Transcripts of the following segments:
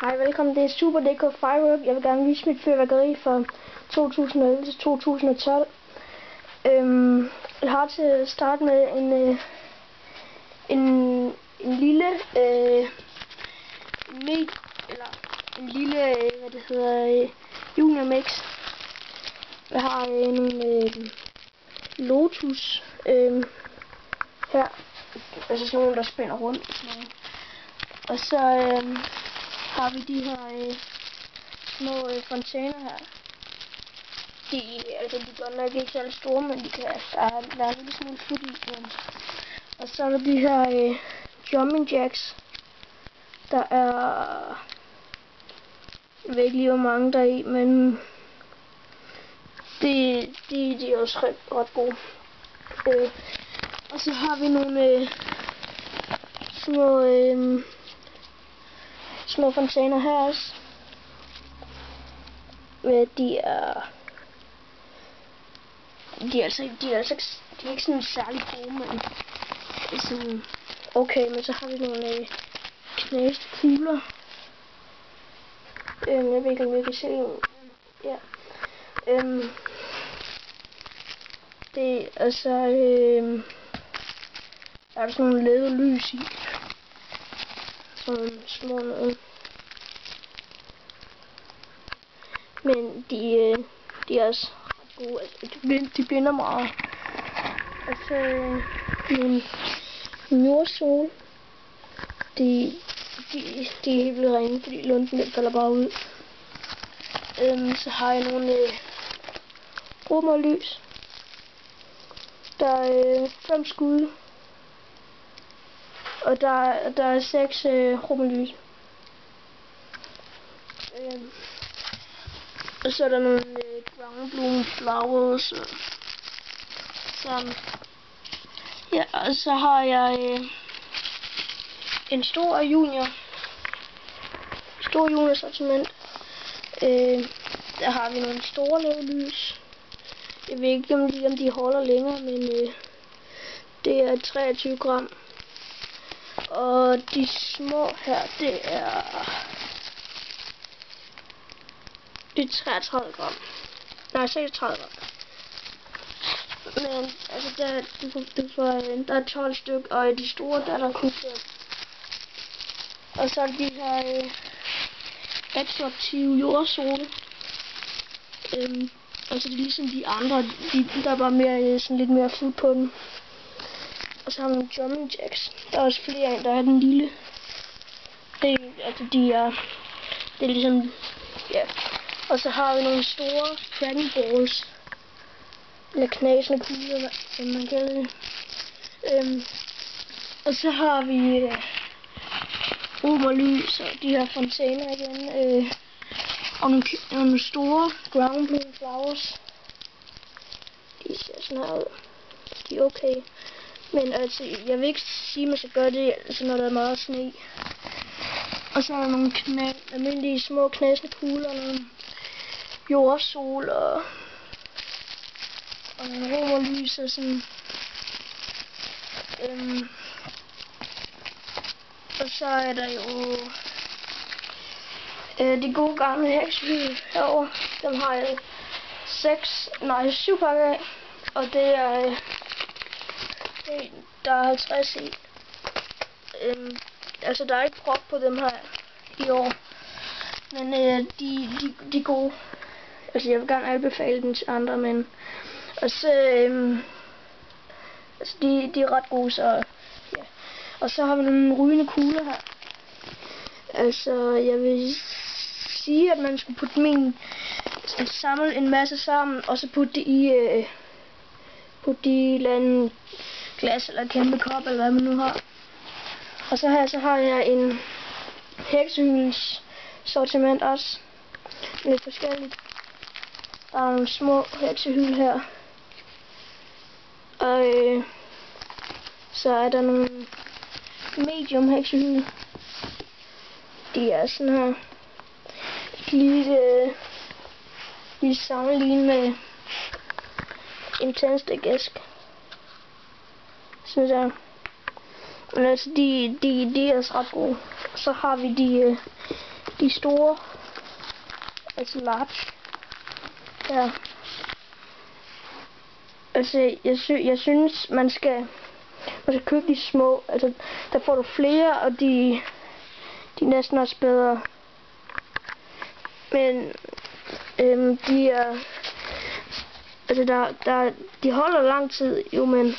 Hej, velkommen. Det er Super DK Firework. Jeg vil gerne vise mit fyrværkeri fra 2011 til 2012. Jeg har til at starte med en lille junior mix. Jeg har nogle Lotus her, altså sådan nogle der spænder rundt og sådan noget. Og så har vi de her små fontæner her. De godt nok ikke særlig store, men de kan der er en lille smule fut i. Og så er der de her jumping jacks. Der er, jeg ved ikke lige hvor mange der er i, men de er også ret gode. Og så har vi nogle små fontæner her også. De er ikke sådan særlig gode, men det er sådan okay. Men så har vi nogle knæste kugler. Jeg ved ikke om jeg kan se dem. Ja. Det er så der er sådan nogle lede lys i. Sådan små noget. Men de er også ret gode. Altså, de blinder meget. Og så nogle jordsol. De er helt vildt rene, fordi lunden den falder bare ud. Så har jeg nogle romerlys. Der er 5 skud. Og der er 6 romerlys. Og så er der nogle groundbloom flowers og sådan. Ja, og så har jeg en stor junior sortiment. Der har vi nogle store lys. Jeg ved ikke om de holder længere, men det er 23 gram. Og de små her, det er 33 gram. Nej, 36 gram. Men altså der er 12 stykker, og i de store der er der kun 5. Og så er de her retroaktive jordsole. Altså det er ligesom de andre, der er bare mere sådan lidt mere fut på den. Og så har vi nogle jumping jacks. Der er også flere af, der er den lille. Det er ligesom, ja. Og så har vi nogle store dragon balls. Eller knasende kugler, som man kalder det. Og så har vi romerlys og de her fontæner igen. Og nogle store ground bloom flowers. De ser sådan her ud. De er okay. Men altså, jeg vil ikke sige, at man skal gøre det, altså, når der er meget sne. Og så er der nogle almindelige små knasende kugler, nogle jordsol og nogle romerlys og sådan. Og så er der jo de gode gamle heksehyl herovre. Dem har jeg 7 pakker af. Og det er der er 50 i. Altså der er ikke prop på dem her i år. Men de er gode. Altså jeg vil gerne anbefale dem til andre, men også altså de er ret gode, så ja. Og så har vi nogle rygende kugler her. Altså jeg vil sige, at man skulle putte dem i, samle en masse sammen, og så putte det i et eller andet glas eller kæmpe kop, eller hvad man nu har. Og så har jeg en heksehyls sortiment også. Lidt forskelligt. Der er nogle små heksehyl her. Og så er der nogle medium heksehyl. De er sådan her. Lige sammenlignet med en tændstikæsk. Sådan der. Men altså, de er altså ret gode. Så har vi de store, altså large. Ja. Altså, jeg synes, man skal købe de små. Altså, der får du flere, og de er næsten også bedre. Men de er, altså de holder lang tid, jo, men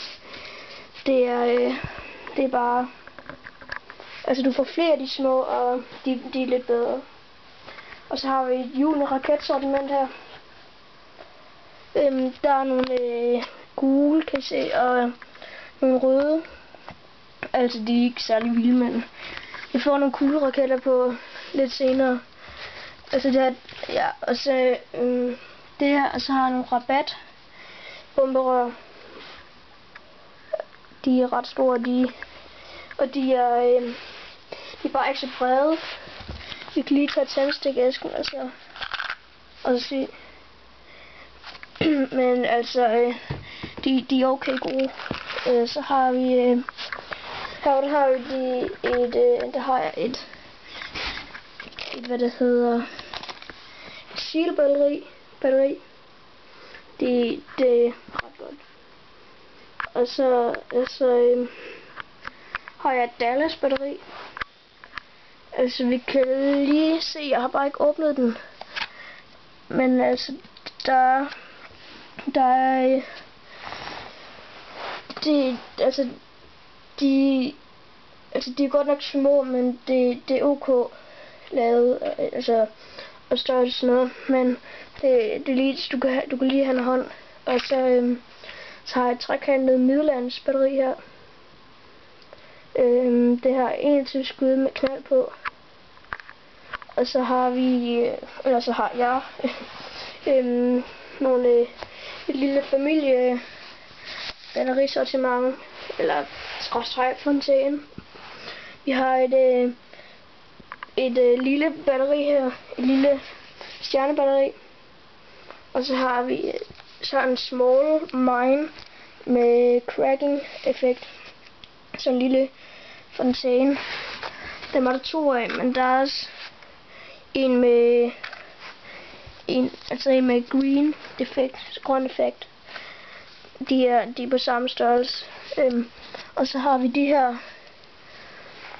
det er bare, altså du får flere af de små, og de er lidt bedre. Og så har vi et julende raketsortiment her. Der er nogle gule, kan I se, og nogle røde. Altså de er ikke særlig vilde, men jeg får nogle kugleraketter på lidt senere. Altså det her, ja, og så det her, og så har jeg nogle rabat bomberør. De er ret store, og de er bare ikke så brede. Vi kan lige tage tændstikæsken og så se. Men altså, de er okay gode. Så har vi her har vi der har jeg et hvad det hedder, Shield batteri. Det er ret godt. Og så har jeg et Dallas batteri. Altså vi kan lige se, jeg har bare ikke åbnet den. Men altså der er de er godt nok små, men det er ok lavet, altså og størrelse sådan noget, men det er lige, du kan lige have en hånd. Og så har jeg et trekantet middelandsbatteri her. Det har 21 skud med knald på. Og så har vi, eller så har jeg et lille familie batterisortiment, eller fontæne. Vi har et lille batteri her, et lille stjernebatteri. Og så har vi en small mine med cracking effekt. Sådan en lille fontæne. Den var der 2 af, men der er også en med green effekt, grøn effekt. De er på samme størrelse. Og så har vi de her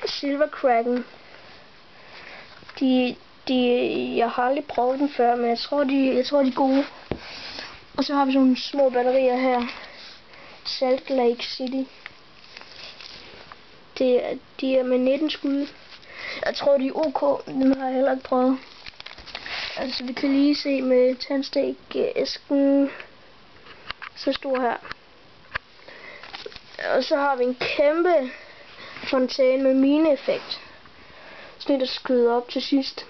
silver kraken. Jeg har aldrig prøvet dem før, men jeg tror de er gode. Og så har vi sådan nogle små batterier her. Salt Lake City. De er med 19 skud. Jeg tror de er ok. Dem har jeg heller ikke prøvet. Altså vi kan lige se med tændstikæsken. Så stor her. Og så har vi en kæmpe fontæne med mine-effekt. Sådan der skyder op til sidst.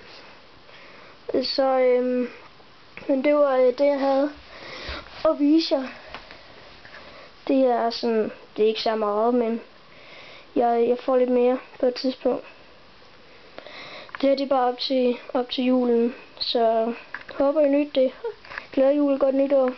Så men det var det jeg havde at vise jer. Det er ikke så meget, men jeg får lidt mere på et tidspunkt. Det her det er bare op til julen, så håber I nyder det. Glædelig jul, godt nytår.